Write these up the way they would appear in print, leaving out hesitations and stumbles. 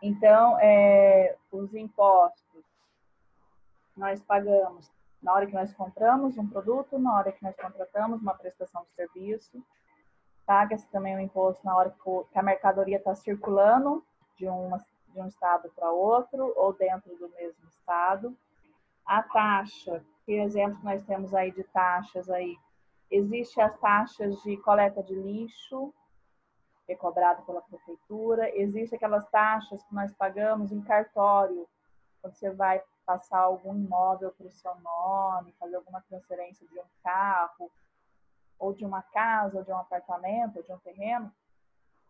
Então, os impostos nós pagamos na hora que nós compramos um produto, na hora que nós contratamos uma prestação de serviço. Paga-se também o imposto na hora que a mercadoria está circulando de um estado para outro ou dentro do mesmo estado. A taxa, que exemplo que nós temos aí de taxas aí, existe as taxas de coleta de lixo, que é cobrado pela prefeitura, existe aquelas taxas que nós pagamos em cartório, quando você vai passar algum imóvel para o seu nome, fazer alguma transferência de um carro, ou de uma casa, ou de um apartamento, ou de um terreno,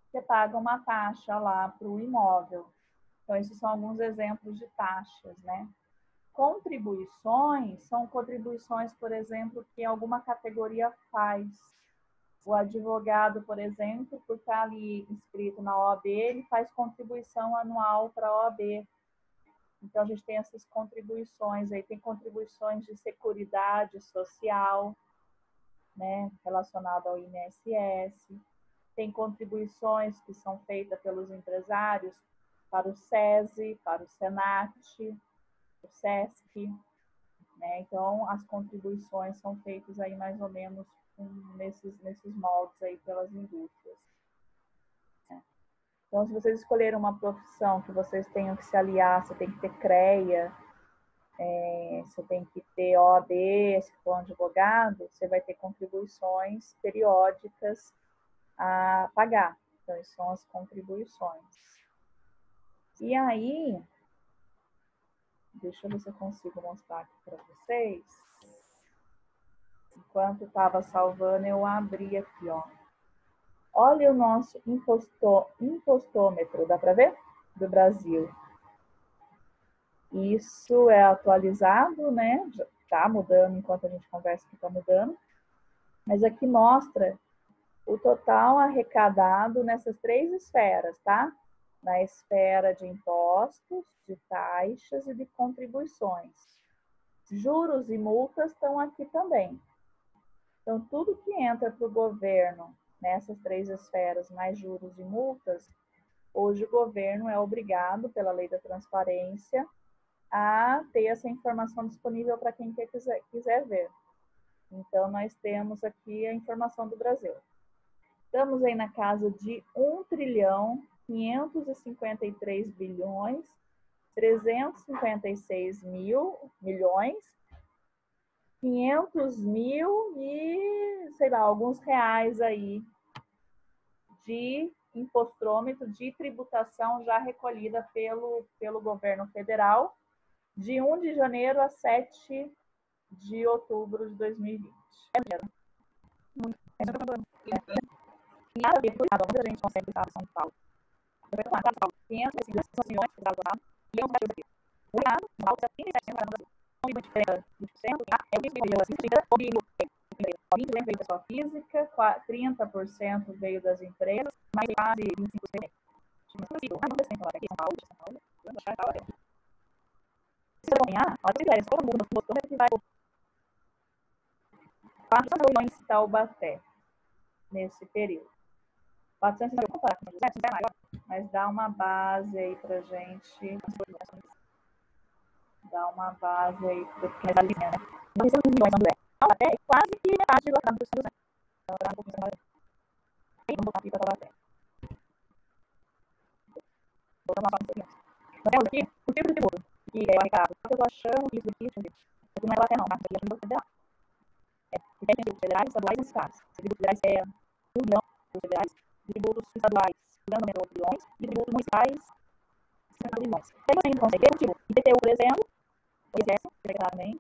você paga uma taxa lá para o imóvel. Então, esses são alguns exemplos de taxas, né? Contribuições são contribuições, por exemplo, que alguma categoria faz. O advogado, por exemplo, por estar ali inscrito na OAB, ele faz contribuição anual para a OAB. Então, a gente tem essas contribuições aí, tem contribuições de seguridade social, né, relacionada ao INSS, tem contribuições que são feitas pelos empresários para o SESI, para o SENAT, o SESC, né? Então, as contribuições são feitas aí mais ou menos nesses moldes aí pelas indústrias. Então, se vocês escolherem uma profissão que vocês tenham que se aliar, você tem que ter CREA, você tem que ter OAB, se for um advogado, você vai ter contribuições periódicas a pagar. Então, essas são as contribuições. E aí, deixa eu ver se eu consigo mostrar aqui para vocês. Enquanto estava salvando, eu abri aqui, ó. Olha o nosso impostômetro, dá para ver? Do Brasil. Isso é atualizado, né? Está mudando enquanto a gente conversa que está mudando. Mas aqui mostra o total arrecadado nessas 3 esferas, tá? Na esfera de impostos, de taxas e de contribuições. Juros e multas estão aqui também. Então, tudo que entra para o governo nessas 3 esferas, mais juros e multas, hoje o governo é obrigado, pela lei da transparência, a ter essa informação disponível para quem quiser ver. Então, nós temos aqui a informação do Brasil. Estamos aí na casa de 1.553 bilhões, 356 milhões, 500 mil e, sei lá, alguns reais aí de impostômetro, de tributação já recolhida pelo governo federal, de 1 de janeiro a 7 de outubro de 2020. É dinheiro. Muito. E nada a ver, cuidado, muita gente consegue estar em São Paulo. Eu vou tomar, São Paulo, 500 milhões que precisaram doar, e eu não aqui. Cuidado, no alto, 37% para o Brasil. Então, 20%, é o risco de assistida, o bingo veio da pessoa física, 30% veio das empresas, mais quase 25%. Não sei se falar aqui, São Paulo, vamos achar a hora. Se você acompanhar, olha as ideias, todo mundo mostrou que vai 400 milhões em Taubaté, nesse período. 400 milhões, comparar com 200, é maior, mas dá uma base aí pra gente, dá uma base aí para o que é a linha, né? 900 milhões, André. Taubaté é quase que metade do local do 200. Então, um pouquinho mais. Vamos voltar aqui para Taubaté. Voltamos lá para os seguintes. Nós temos aqui o tipo de tributo, que é o arrecado. Só que eu estou achando que isso aqui, deixa eu ver. Aqui não é Taubaté não, tá? Aqui é tributo federal. E tem tributos federais, estaduais e municipais. Tributos federais é 1 bilhão de federais, tributos estaduais, 98 bilhões, e tributos municipais, 50 bilhões. Aí você ainda consegue ter o tipo IPTU, por exemplo, o ISS, declarado também.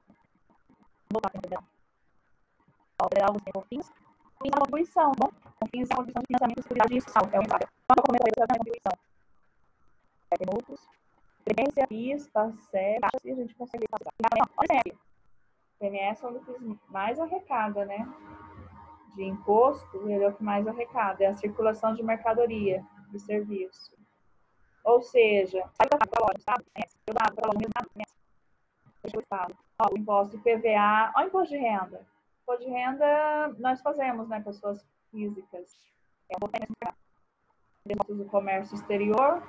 Vou voltar aqui no federal. O federal você tem COFINS. COFINS é uma contribuição, bom? COFINS é uma contribuição de financiamento de seguridade social, é o entrada. Quando eu comento aí, você vai ter uma contribuição. Tem outros. Previdência, PIS, PASSE, taxas, e a gente consegue passar. Olha o ICMS. O ICMS é o que mais arrecada, né? De imposto, ele é o que mais arrecada, é a circulação de mercadoria, de serviço. Ou seja, sai da loja, sabe? Eu dava para a loja, sabe? Deixa eu falar. O imposto de PVA, o imposto de renda. O imposto de renda nós fazemos, né? Pessoas físicas. É um imposto do comércio exterior,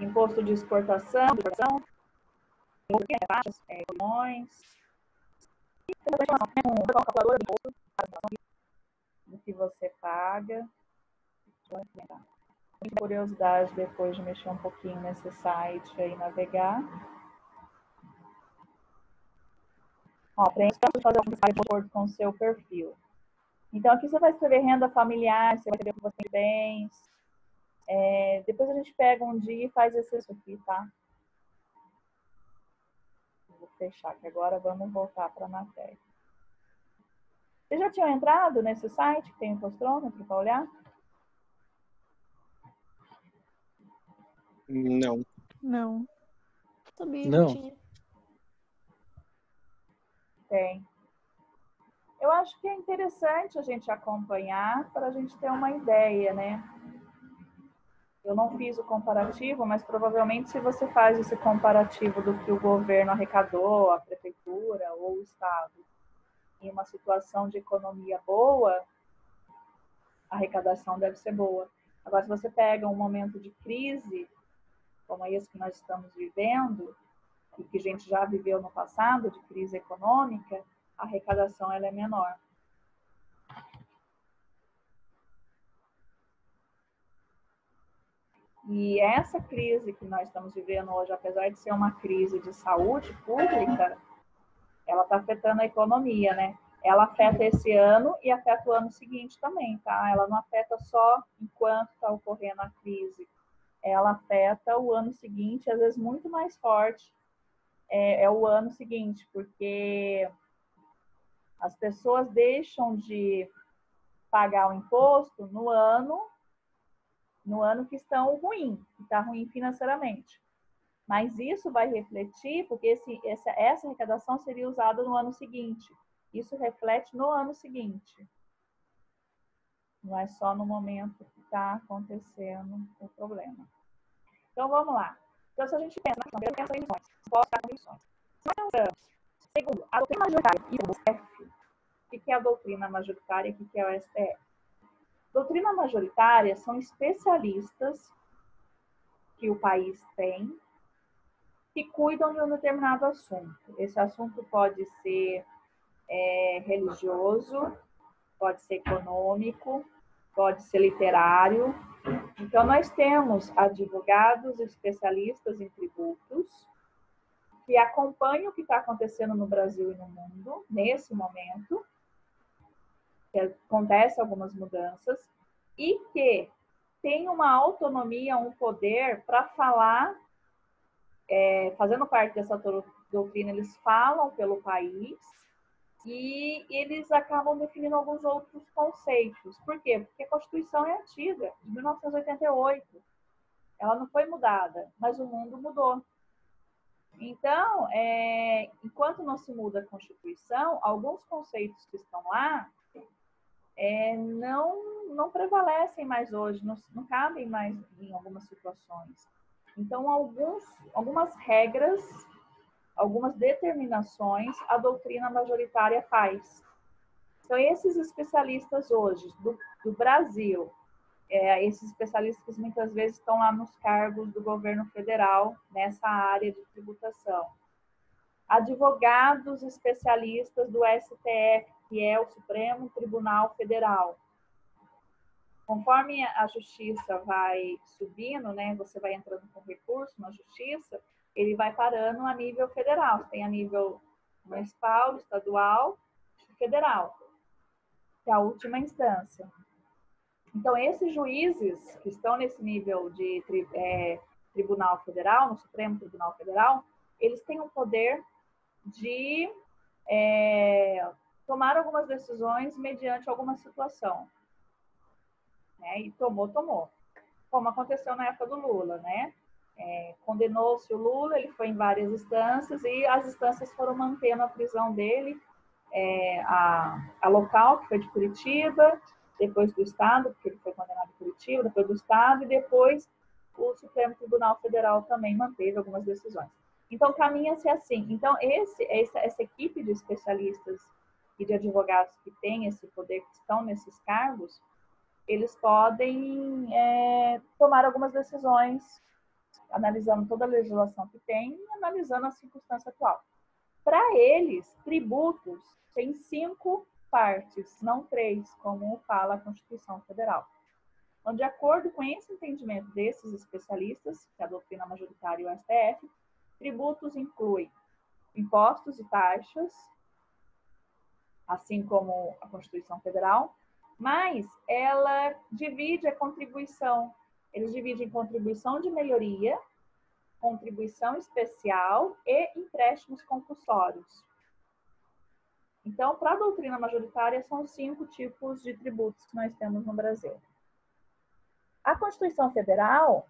imposto de exportação, de importação, taxas, colhões, e tem uma calculadora de imposto, do que você paga. Tem curiosidade depois de mexer um pouquinho nesse site aí, navegar. Ó, preenche para fazer um site de acordo com o seu perfil. Então, aqui você vai escrever renda familiar, você vai escrever o que você tem de bens. Depois a gente pega um dia e faz esse aqui, tá? Vou fechar, que agora vamos voltar para a matéria. Vocês já tinham entrado nesse site que tem o impostômetro para olhar? Não. Não. Sabia Não. que tinha. Tem. Eu acho que é interessante a gente acompanhar para a gente ter uma ideia, né? Eu não fiz o comparativo, mas provavelmente se você faz esse comparativo do que o governo arrecadou, a prefeitura ou o estado, em uma situação de economia boa, a arrecadação deve ser boa. Agora, se você pega um momento de crise, como esse que nós estamos vivendo, e que a gente já viveu no passado, de crise econômica, a arrecadação ela é menor. E essa crise que nós estamos vivendo hoje, apesar de ser uma crise de saúde pública, ela está afetando a economia, né? Ela afeta esse ano e afeta o ano seguinte também, tá? Ela não afeta só enquanto está ocorrendo a crise. Ela afeta o ano seguinte, às vezes muito mais forte é o ano seguinte, porque as pessoas deixam de pagar o imposto no ano que estão ruim, que está ruim financeiramente. Mas isso vai refletir, porque essa arrecadação seria usada no ano seguinte. Isso reflete no ano seguinte. Não é só no momento que está acontecendo o problema. Então, vamos lá. Então, se a gente pensa na questão, pensa em lições, posso dar lições. Segundo, a doutrina majoritária e o STF. O que é a doutrina majoritária e o que é o STF? Doutrina majoritária são especialistas que o país tem que cuidam de um determinado assunto. Esse assunto pode ser religioso, pode ser econômico, pode ser literário. Então, nós temos advogados especialistas em tributos que acompanham o que está acontecendo no Brasil e no mundo, nesse momento, que acontecem algumas mudanças, e que tem uma autonomia, um poder para falar, fazendo parte dessa doutrina, eles falam pelo país e eles acabam definindo alguns outros conceitos. Por quê? Porque a Constituição é antiga, de 1988. Ela não foi mudada, mas o mundo mudou. Então, enquanto não se muda a Constituição, alguns conceitos que estão lá não prevalecem mais hoje, não cabem mais em algumas situações. Então, algumas regras, algumas determinações, a doutrina majoritária faz. Então, esses especialistas hoje do Brasil, esses especialistas que muitas vezes estão lá nos cargos do governo federal, nessa área de tributação. Advogados especialistas do STF, que é o Supremo Tribunal Federal. Conforme a justiça vai subindo, né, você vai entrando com recurso na justiça, ele vai parando a nível federal. Você tem a nível municipal, estadual e federal, que é a última instância. Então, esses juízes que estão nesse nível de Tribunal Federal, no Supremo Tribunal Federal, eles têm o poder de tomar algumas decisões mediante alguma situação. Né? E tomou. Como aconteceu na época do Lula, né? Condenou-se o Lula, ele foi em várias instâncias e as instâncias foram mantendo a prisão dele, a local, que foi de Curitiba, depois do Estado, porque ele foi condenado em Curitiba, depois do Estado, e depois o Supremo Tribunal Federal também manteve algumas decisões. Então, caminha-se assim. Então, essa equipe de especialistas e de advogados que têm esse poder, que estão nesses cargos, eles podem tomar algumas decisões analisando toda a legislação que tem e analisando a circunstância atual. Para eles, tributos têm 5 partes, não 3, como fala a Constituição Federal. Então, de acordo com esse entendimento desses especialistas, que é a doutrina majoritária e o STF, tributos incluem impostos e taxas, assim como a Constituição Federal, mas ela divide a contribuição. Eles dividem contribuição de melhoria, contribuição especial e empréstimos compulsórios. Então, para a doutrina majoritária, são 5 tipos de tributos que nós temos no Brasil. A Constituição Federal,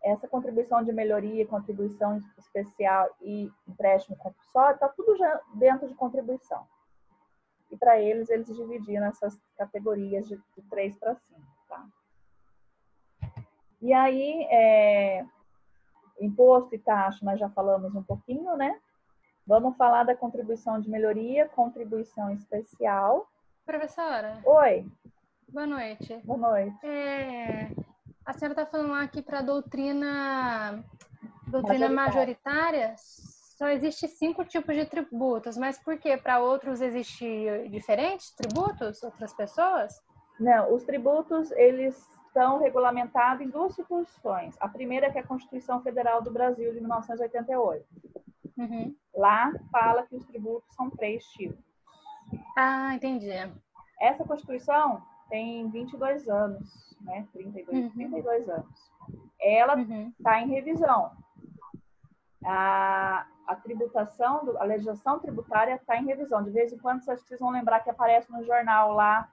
essa contribuição de melhoria, contribuição especial e empréstimo compulsório, está tudo já dentro de contribuição. E para eles dividiram essas categorias de 3 para 5. Tá? E aí, imposto e taxa, nós já falamos um pouquinho, né? Vamos falar da contribuição de melhoria, contribuição especial. Professora. Oi. Boa noite. Boa noite. A senhora está falando aqui para a doutrina majoritária, só existe 5 tipos de tributos, mas por que para outros existem diferentes tributos, outras pessoas? Não, os tributos, eles estão regulamentados em 2 circunstâncias. A primeira é que é a Constituição Federal do Brasil, de 1988. Uhum. Lá fala que os tributos são 3 tipos. Ah, entendi. Essa Constituição tem 22 anos, né? 32 anos. Ela está em revisão. A tributação, a legislação tributária está em revisão. De vez em quando vocês precisam lembrar que aparece no jornal lá,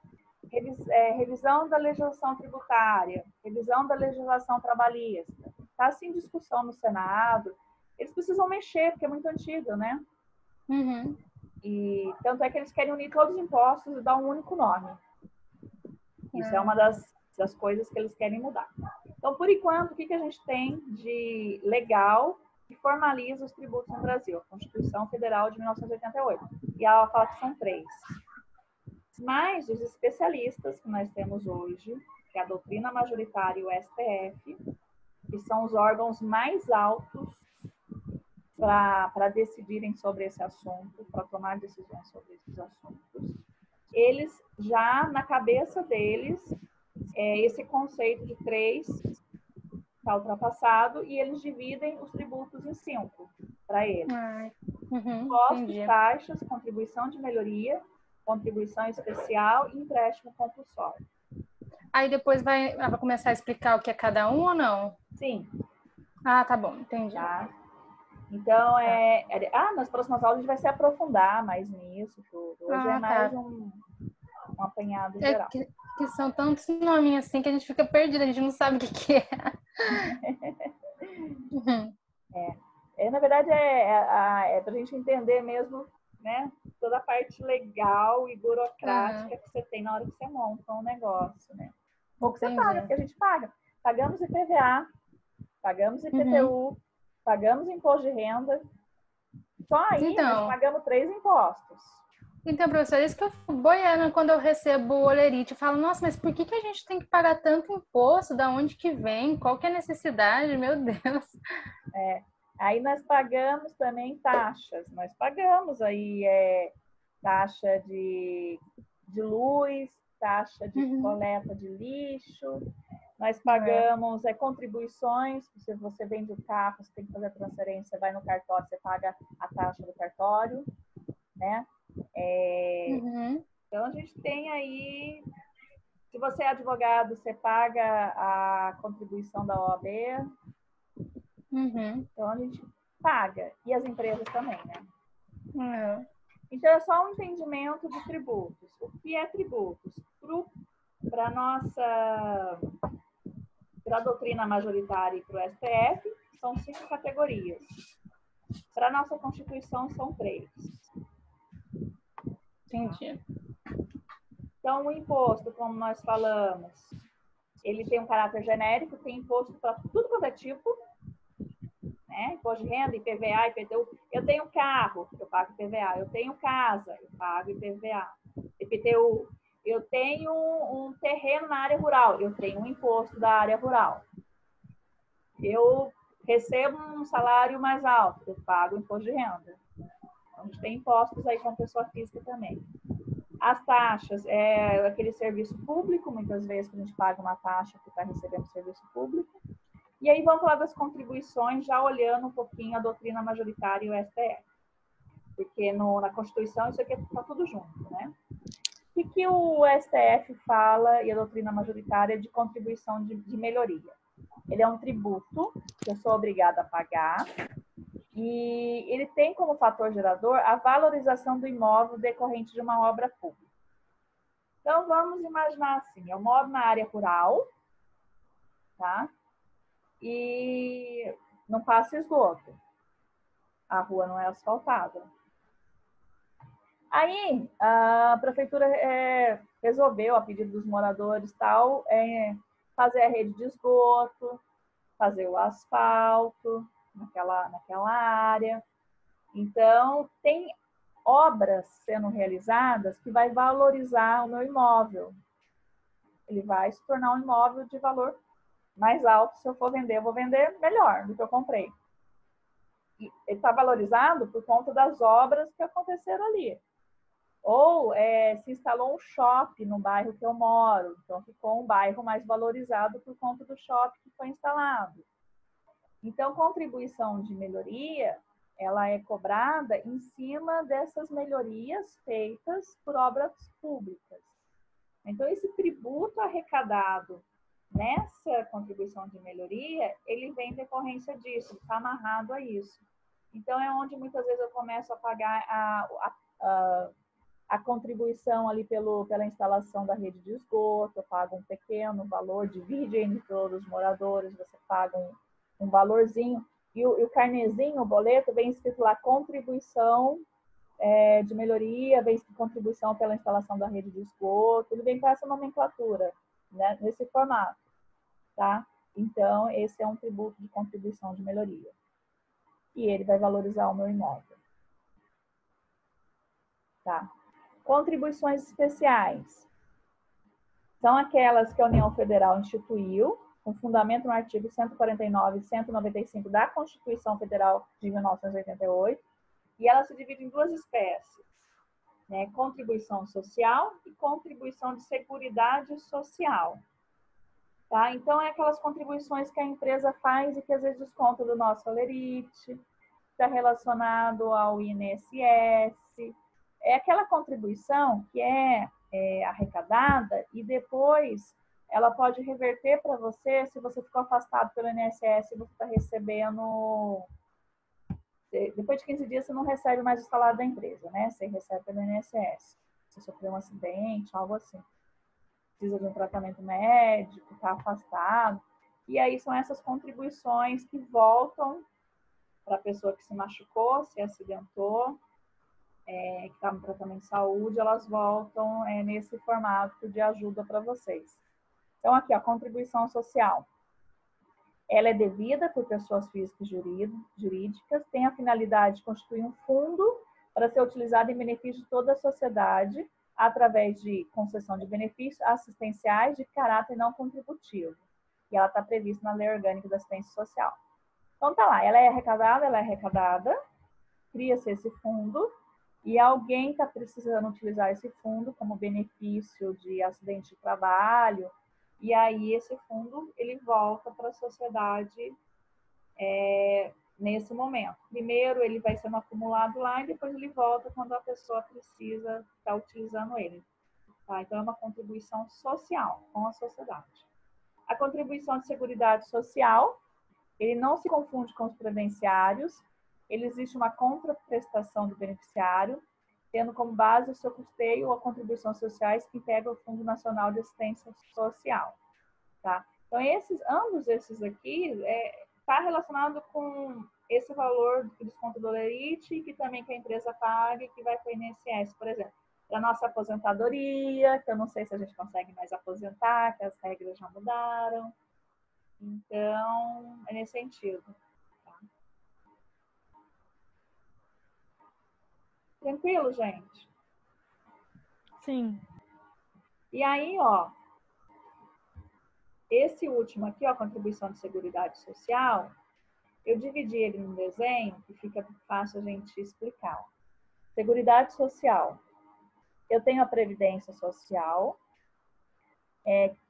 revisão da legislação tributária, revisão da legislação trabalhista. Está assim em discussão no Senado. Eles precisam mexer, porque é muito antigo, né? Uhum. E tanto é que eles querem unir todos os impostos e dar um único nome. Isso é uma das coisas que eles querem mudar. Então, por enquanto, o que a gente tem de legal que formaliza os tributos no Brasil? A Constituição Federal de 1988. E ela fala que são 3. Mas os especialistas que nós temos hoje, que é a doutrina majoritária e o STF, que são os órgãos mais altos para decidirem sobre esse assunto, para tomar decisões sobre esses assuntos, eles já, na cabeça deles, esse conceito de 3 está ultrapassado e eles dividem os tributos em 5 para eles. Impostos, taxas, contribuição de melhoria, contribuição especial e empréstimo compulsório. Aí depois vai começar a explicar o que é cada um ou não? Sim. Ah, tá bom, entendi. Tá. Então, nas próximas aulas a gente vai se aprofundar mais nisso tudo. Hoje é mais um apanhado geral. Que são tantos nominhos assim que a gente fica perdido, a gente não sabe o que é. Na verdade, é para a gente entender mesmo, né, toda a parte legal e burocrática que você tem na hora que você monta um negócio, né? Ou que você paga, porque a gente paga. Pagamos IPVA, pagamos IPTU, pagamos imposto de renda. Só aí nós pagamos 3 impostos. Então, professor, isso que eu fico boiando quando eu recebo o olerite. Eu falo, nossa, mas por que a gente tem que pagar tanto imposto? Da onde que vem? Qual que é a necessidade? Meu Deus. Aí nós pagamos também taxas. Nós pagamos aí taxa de luz, taxa de coleta de lixo. Nós pagamos contribuições. Se você vende o carro, você tem que fazer a transferência, vai no cartório, você paga a taxa do cartório, né? Então, a gente tem aí... Se você é advogado, você paga a contribuição da OAB. Então, a gente paga. E as empresas também, né? Então, é só um entendimento de tributos. O que é tributos? Para a doutrina majoritária e para o STF, são 5 categorias. Para a nossa Constituição, são 3. Entendi. Então, o imposto, como nós falamos, ele tem um caráter genérico, tem imposto para tudo quanto é tipo, né? Imposto de renda, IPVA, IPTU. Eu tenho carro, eu pago IPVA. Eu tenho casa, eu pago IPVA, IPTU. Eu tenho um terreno na área rural, eu tenho um imposto da área rural. Eu recebo um salário mais alto, eu pago imposto de renda. Então, a gente tem impostos aí com pessoa física também. As taxas, é aquele serviço público, muitas vezes a gente paga uma taxa que está recebendo serviço público. E aí vamos falar das contribuições, já olhando um pouquinho a doutrina majoritária e o STF. Porque na Constituição isso aqui está tudo junto, né? O que o STF fala e a doutrina majoritária de contribuição de melhoria? Ele é um tributo que eu sou obrigada a pagar e ele tem como fator gerador a valorização do imóvel decorrente de uma obra pública. Então, vamos imaginar assim, eu moro na área rural, tá? E não passa esgoto. A rua não é asfaltada. Aí, a prefeitura resolveu, a pedido dos moradores, tal, fazer a rede de esgoto, fazer o asfalto naquela área. Então, tem obras sendo realizadas que vai valorizar o meu imóvel. Ele vai se tornar um imóvel de valor mais alto. Se eu for vender, eu vou vender melhor do que eu comprei. E ele está valorizado por conta das obras que aconteceram ali. Ou se instalou um shopping no bairro que eu moro, então ficou um bairro mais valorizado por conta do shopping que foi instalado. Então, contribuição de melhoria, ela é cobrada em cima dessas melhorias feitas por obras públicas. Então, esse tributo arrecadado nessa contribuição de melhoria, ele vem em decorrência disso, está amarrado a isso. Então, é onde muitas vezes eu começo a pagar a contribuição ali pela instalação da rede de esgoto, eu pago um pequeno valor, divide entre todos os moradores, você paga um valorzinho, e o carnezinho, o boleto, vem escrito lá contribuição de melhoria, vem escrito contribuição pela instalação da rede de esgoto, ele vem com essa nomenclatura, né, nesse formato, tá? Então, esse é um tributo de contribuição de melhoria. E ele vai valorizar o meu imóvel. Tá? Contribuições especiais. São aquelas que a União Federal instituiu, com fundamento no artigo 149 e 195 da Constituição Federal de 1988, e ela se divide em duas espécies, né? Contribuição social e contribuição de seguridade social. Tá? Então, é aquelas contribuições que a empresa faz e que às vezes desconta do nosso Olerite, está relacionado ao INSS, é aquela contribuição que é arrecadada e depois ela pode reverter para você se você ficou afastado pelo INSS e você está recebendo. Depois de 15 dias você não recebe mais o salário da empresa, né? Você recebe pelo INSS. Você sofreu um acidente, algo assim. Precisa de um tratamento médico, está afastado. E aí são essas contribuições que voltam para a pessoa que se machucou, se acidentou, que está no tratamento de saúde, elas voltam nesse formato de ajuda para vocês. Então, aqui, a contribuição social. Ela é devida por pessoas físicas e jurídicas, tem a finalidade de constituir um fundo para ser utilizado em benefício de toda a sociedade, através de concessão de benefícios assistenciais de caráter não contributivo. E ela está prevista na Lei Orgânica da Assistência Social. Então, tá lá, ela é arrecadada, cria-se esse fundo, e alguém está precisando utilizar esse fundo como benefício de acidente de trabalho, e aí esse fundo ele volta para a sociedade nesse momento. Primeiro ele vai sendo acumulado lá e depois ele volta quando a pessoa precisa estar utilizando ele. Tá? Então é uma contribuição social com a sociedade. A contribuição de seguridade social, ele não se confunde com os previdenciários, ele existe uma contraprestação do beneficiário, tendo como base o seu custeio ou a contribuição sociais que integra o Fundo Nacional de Assistência Social. Tá? Então, ambos esses aqui está relacionado com esse valor do desconto do Olerite, que também que a empresa paga e que vai para o INSS, por exemplo. Para a nossa aposentadoria, que eu não sei se a gente consegue mais aposentar, que as regras já mudaram. Então, é nesse sentido. Tá? Tranquilo, gente? Sim. E aí, ó, esse último aqui, ó, contribuição de seguridade social, Eu dividi ele no desenho, que fica fácil a gente explicar. Seguridade social. Eu tenho a previdência social,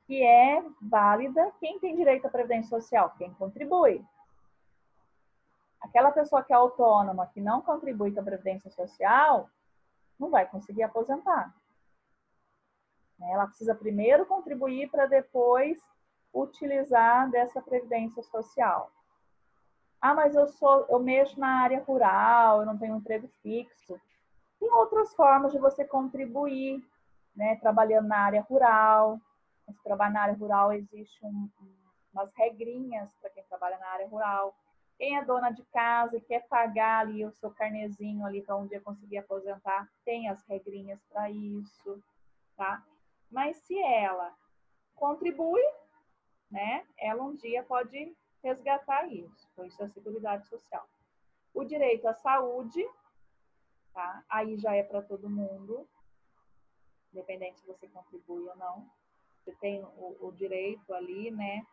que é válida. Quem tem direito à previdência social? Quem contribui. Aquela pessoa que é autônoma, que não contribui com a previdência social, não vai conseguir aposentar. Ela precisa primeiro contribuir para depois utilizar dessa previdência social. Ah, mas eu mexo na área rural, eu não tenho um emprego fixo. Tem outras formas de você contribuir, né? Trabalhando na área rural. Se trabalhar na área rural, existe umas regrinhas para quem trabalha na área rural. Quem é dona de casa e quer pagar ali o seu carnezinho ali para um dia conseguir aposentar, tem as regrinhas para isso, tá? Mas se ela contribui, né? Ela um dia pode resgatar isso. Então, isso é a Seguridade Social. O direito à saúde, tá? Aí já é para todo mundo, independente se você contribui ou não. Você tem o direito ali, né?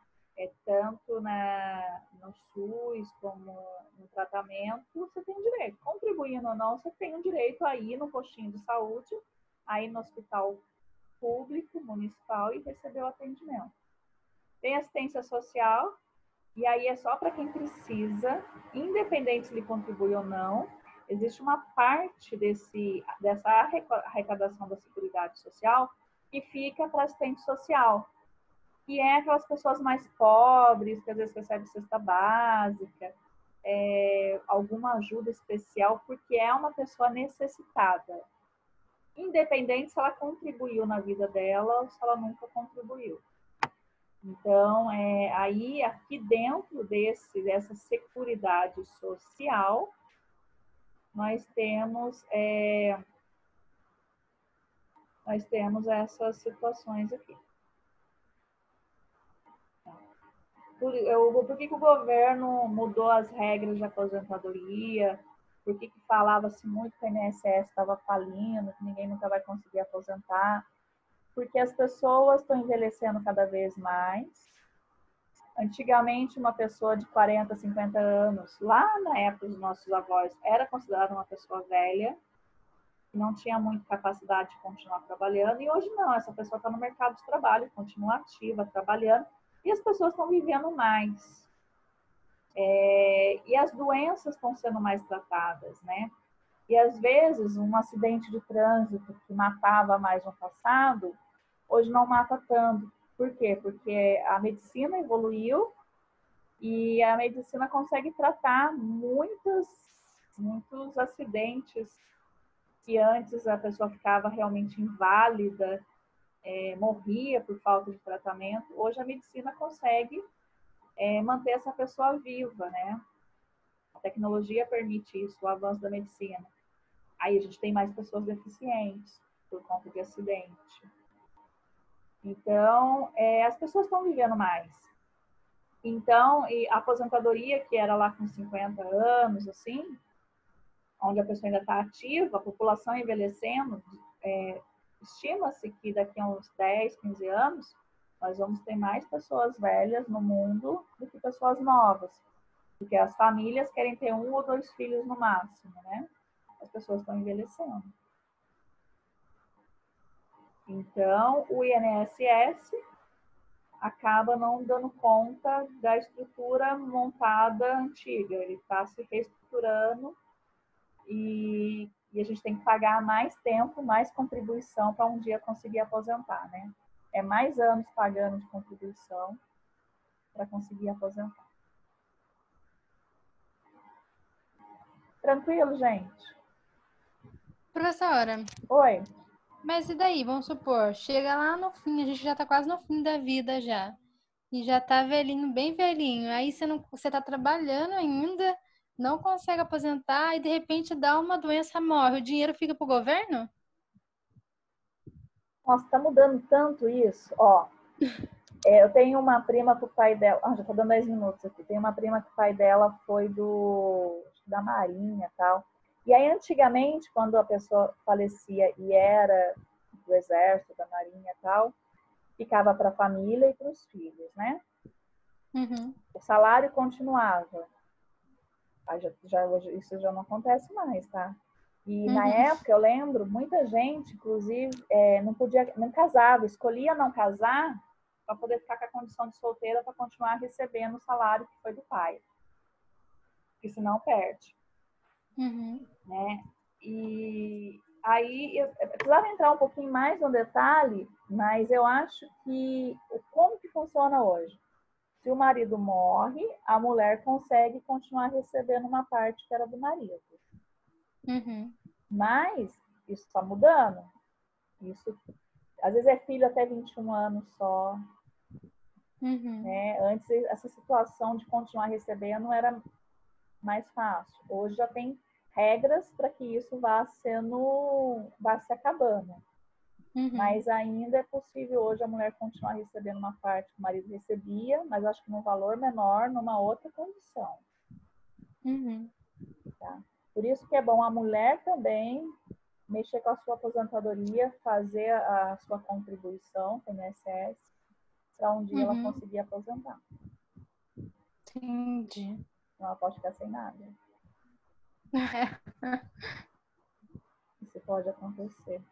Tanto no SUS como no tratamento, você tem direito. Contribuindo ou não, você tem um direito aí no postinho de saúde, aí no hospital público, municipal e receber o atendimento. Tem assistência social, e aí é só para quem precisa, independente se ele contribui ou não. Existe uma parte dessa arrecadação da Seguridade Social que fica para assistente social, que é aquelas pessoas mais pobres, que às vezes recebem cesta básica, alguma ajuda especial, porque é uma pessoa necessitada. Independente se ela contribuiu na vida dela ou se ela nunca contribuiu. Então, aí aqui dentro dessa Seguridade Social, nós temos essas situações aqui. Por que o governo mudou as regras de aposentadoria? Por que falava-se muito que a INSS estava falindo, que ninguém nunca vai conseguir aposentar? Porque as pessoas estão envelhecendo cada vez mais. Antigamente, uma pessoa de 40, 50 anos, lá na época dos nossos avós, era considerada uma pessoa velha, que não tinha muita capacidade de continuar trabalhando, e hoje não, essa pessoa está no mercado de trabalho, continua ativa, trabalhando, e as pessoas estão vivendo mais. E as doenças estão sendo mais tratadas, né? E às vezes, um acidente de trânsito que matava mais no passado, hoje não mata tanto. Por quê? Porque a medicina evoluiu e a medicina consegue tratar muitos acidentes que antes a pessoa ficava realmente inválida, morria por falta de tratamento. Hoje a medicina consegue manter essa pessoa viva, né? A tecnologia permite isso, o avanço da medicina. Aí a gente tem mais pessoas deficientes por conta de acidente. Então, as pessoas estão vivendo mais. Então, e a aposentadoria, que era lá com 50 anos, assim, onde a pessoa ainda está ativa, a população envelhecendo, estima-se que daqui a uns 10, 15 anos, nós vamos ter mais pessoas velhas no mundo do que pessoas novas. Porque as famílias querem ter 1 ou 2 filhos no máximo, né? As pessoas estão envelhecendo. Então, o INSS acaba não dando conta da estrutura montada antiga. Ele está se reestruturando e a gente tem que pagar mais tempo, mais contribuição para um dia conseguir aposentar, né? É mais anos pagando de contribuição para conseguir aposentar. Tranquilo, gente? Professora, Oi. mas e daí? Vamos supor, chega lá no fim, a gente já tá quase no fim da vida já. E já tá velhinho, bem velhinho. Aí você tá trabalhando ainda, não consegue aposentar e de repente dá uma doença, morre. O dinheiro fica pro governo? Nossa, tá mudando tanto isso. Ó, eu tenho uma prima que o pai dela... já tá dando 10 minutos aqui. Tem uma prima que o pai dela foi da Marinha e tal. E aí, antigamente, quando a pessoa falecia e era do Exército, da Marinha e tal, ficava para a família e para os filhos, né? Uhum. O salário continuava. Hoje isso já não acontece mais, tá? E na Uhum. época, eu lembro, muita gente, inclusive, não casava, escolhia não casar para poder ficar com a condição de solteira para continuar recebendo o salário que foi do pai. Porque senão perde. Uhum. Né? E aí eu precisava entrar um pouquinho mais no detalhe, mas eu acho que como que funciona hoje? Se o marido morre, a mulher consegue continuar recebendo uma parte que era do marido. Uhum. Mas isso está mudando. Isso, às vezes é filho até 21 anos só. Uhum. Né? Antes, essa situação de continuar recebendo era mais fácil. Hoje já tem regras para que isso vá se acabando. Uhum. Mas ainda é possível hoje a mulher continuar recebendo uma parte que o marido recebia, mas acho que num valor menor, numa outra condição. Uhum. Tá? Por isso que é bom a mulher também mexer com a sua aposentadoria, fazer a sua contribuição com o INSS, para um dia ela Uhum. conseguir aposentar. Entendi. Não, ela pode ficar sem nada. É. Isso pode acontecer.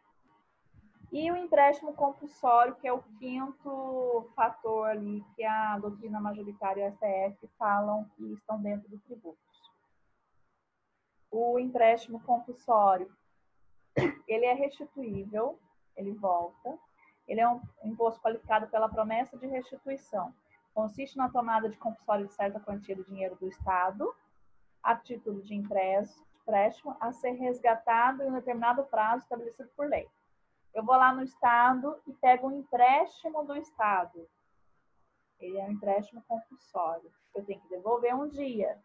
E o empréstimo compulsório, que é o quinto fator ali que a doutrina majoritária e o STF falam que estão dentro do tributo. O empréstimo compulsório, ele é restituível, ele volta. Ele é um imposto qualificado pela promessa de restituição. Consiste na tomada de compulsório de certa quantia de dinheiro do Estado, a título de empréstimo, a ser resgatado em um determinado prazo estabelecido por lei. Eu vou lá no Estado e pego um empréstimo do Estado. Ele é um empréstimo compulsório. Eu tenho que devolver um dia.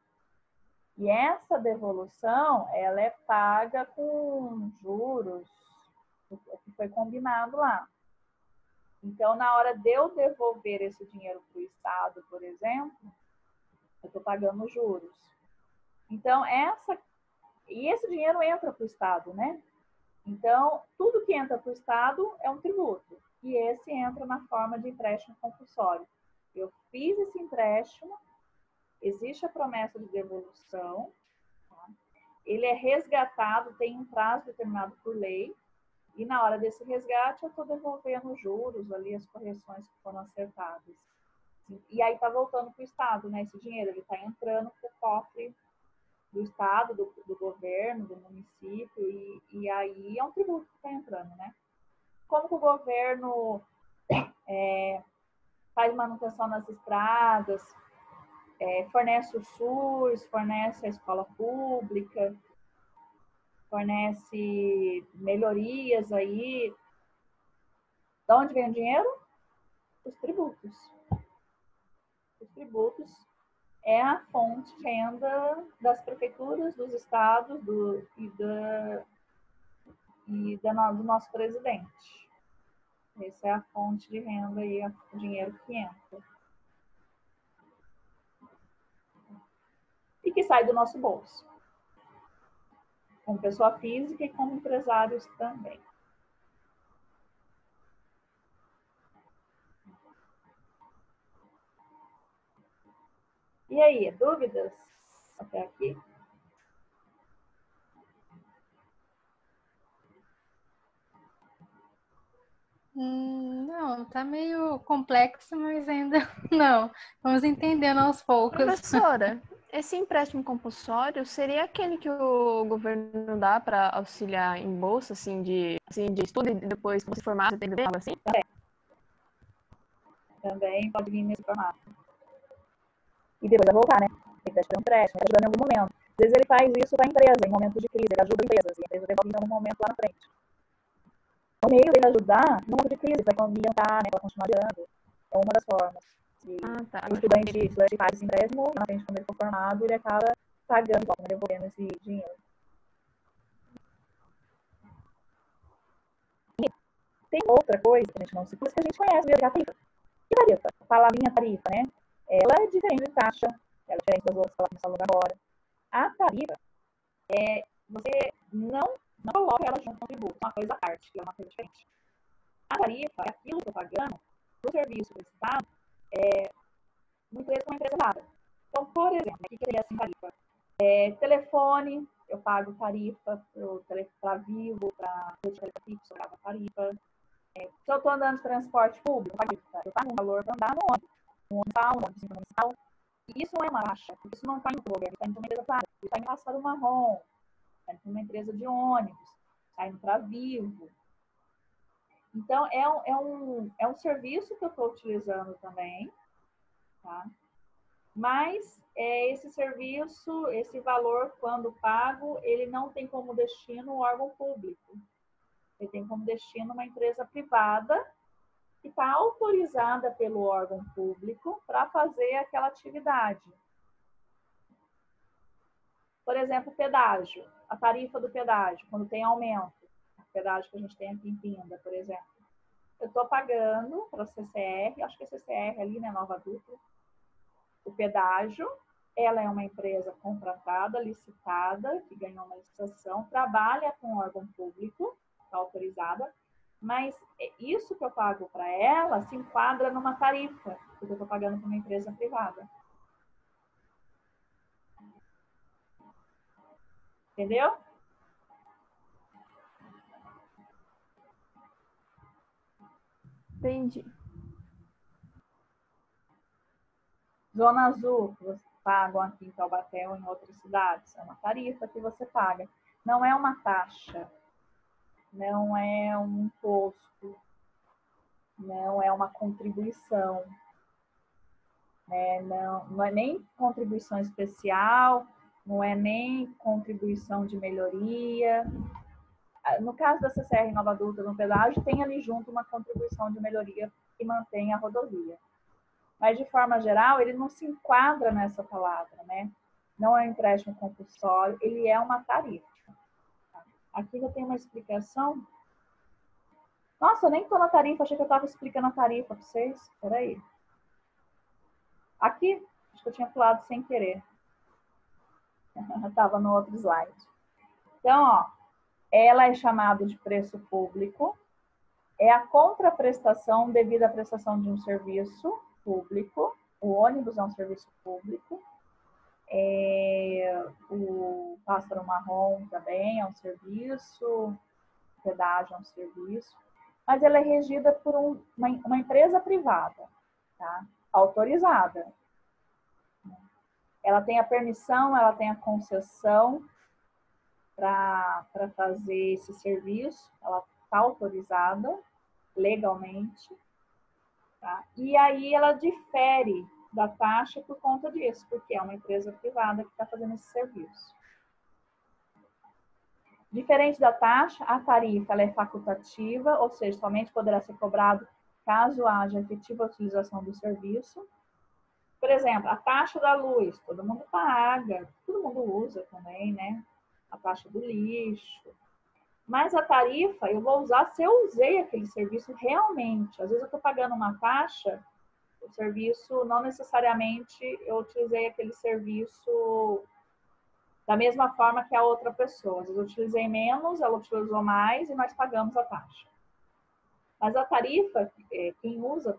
E essa devolução, ela é paga com juros, o que foi combinado lá. Então, na hora de eu devolver esse dinheiro para o Estado, por exemplo, eu estou pagando juros. Então, esse dinheiro entra para o Estado, né? Então, tudo que entra para o Estado é um tributo. E esse entra na forma de empréstimo compulsório. Eu fiz esse empréstimo, existe a promessa de devolução, tá? Ele é resgatado, tem um prazo determinado por lei, e na hora desse resgate eu estou devolvendo os juros ali, as correções que foram acertadas. E aí está voltando para o Estado, né? Esse dinheiro, ele está entrando para o cofre do Estado, do governo, do município, e aí é um tributo que está entrando, né? Como que o governo faz manutenção nas estradas, fornece o SUS, fornece a escola pública, fornece melhorias aí. De onde vem o dinheiro? Os tributos. Os tributos é a fonte de renda das prefeituras, dos estados do nosso presidente. Essa é a fonte de renda e o dinheiro que entra. E que sai do nosso bolso. Como pessoa física e como empresários também. E aí, dúvidas até aqui? Não, tá meio complexo, mas ainda não. Vamos entendendo aos poucos. Professora, esse empréstimo compulsório seria aquele que o governo dá para auxiliar em bolsa, de estudo, e depois que você formar, você tem que ver algo assim? Também pode vir nesse formato. E depois vai voltar, né? Ele está esperando empréstimo, ele está ajudando em algum momento. Às vezes ele faz isso para a empresa, em momentos de crise, ele ajuda empresas, e a empresa devolve em algum momento lá na frente. O meio dele ajudar no momento de crise, para a economia estar, né, para continuar gerando. É uma das formas. Tá. O estudante faz esse empréstimo, na frente, quando ele for formado, ele acaba pagando, devolvendo esse dinheiro. E tem outra coisa que a gente não se que a gente conhece, que é a tarifa. E tarifa? A palavrinha tarifa, né? Ela é diferente de taxa, ela é diferente das outras que ela está falando agora. A tarifa, você não coloca ela junto com o tributo, uma coisa à parte, que é uma coisa diferente. A tarifa é aquilo que eu estou pagando para o serviço prestado, muitas vezes com uma empresa dada. Então, por exemplo, o que seria assim tarifa? Telefone, eu pago tarifa para Vivo, para Telefixo, eu pago tarifa. Se eu estou andando de transporte público, eu pago um valor para andar no ônibus. No ônibus municipal. E isso não é uma taxa, porque isso não está indo para o governo, está indo para uma empresa privada. Está indo para Pássaro Marrom, está indo para uma empresa de ônibus, está indo para Vivo. Então, é um serviço que eu estou utilizando também, tá? Mas esse serviço, esse valor, quando pago, ele não tem como destino o órgão público. Ele tem como destino uma empresa privada que está autorizada pelo órgão público para fazer aquela atividade. Por exemplo, pedágio, a tarifa do pedágio, quando tem aumento, o pedágio que a gente tem aqui em Pinda, por exemplo. Eu estou pagando para a CCR, acho que a CCR ali, né, Nova Dutra, o pedágio. Ela é uma empresa contratada, licitada, que ganhou uma licitação, trabalha com órgão público, está autorizada, mas isso que eu pago para ela se enquadra numa tarifa, porque eu estou pagando para uma empresa privada. Entendeu? Entendi. Zona Azul, que você paga aqui em Taubaté ou em outras cidades, é uma tarifa que você paga. Não é uma taxa, não é um imposto, não é uma contribuição, né? Não é nem contribuição especial, não é nem contribuição de melhoria. No caso da CCR Nova Dutra, no pedágio, tem ali junto uma contribuição de melhoria que mantém a rodovia. Mas, de forma geral, ele não se enquadra nessa palavra, né? Não é um empréstimo compulsório, ele é uma tarifa. Aqui já tem uma explicação. Nossa, eu nem estou na tarifa, achei que eu estava explicando a tarifa para vocês. Espera aí. Aqui, acho que eu tinha pulado sem querer. Estava no outro slide. Então, ó, ela é chamada de preço público, é a contraprestação devido à prestação de um serviço público. O ônibus é um serviço público. O Pássaro Marrom também é um serviço, o pedágio é um serviço, mas ela é regida por uma empresa privada, tá? Autorizada. Ela tem a permissão, ela tem a concessão para fazer esse serviço, ela está autorizada legalmente, tá? E aí ela difere da taxa por conta disso, porque é uma empresa privada que está fazendo esse serviço. Diferente da taxa, a tarifa ela é facultativa, ou seja, somente poderá ser cobrado caso haja efetiva utilização do serviço. Por exemplo, a taxa da luz, todo mundo paga, todo mundo usa também, né? A taxa do lixo. Mas a tarifa eu vou usar se eu usei aquele serviço realmente. Às vezes eu estou pagando uma taxa, o serviço não necessariamente eu utilizei aquele serviço da mesma forma que a outra pessoa. Às vezes eu utilizei menos, ela utilizou mais e nós pagamos a taxa. Mas a tarifa, quem usa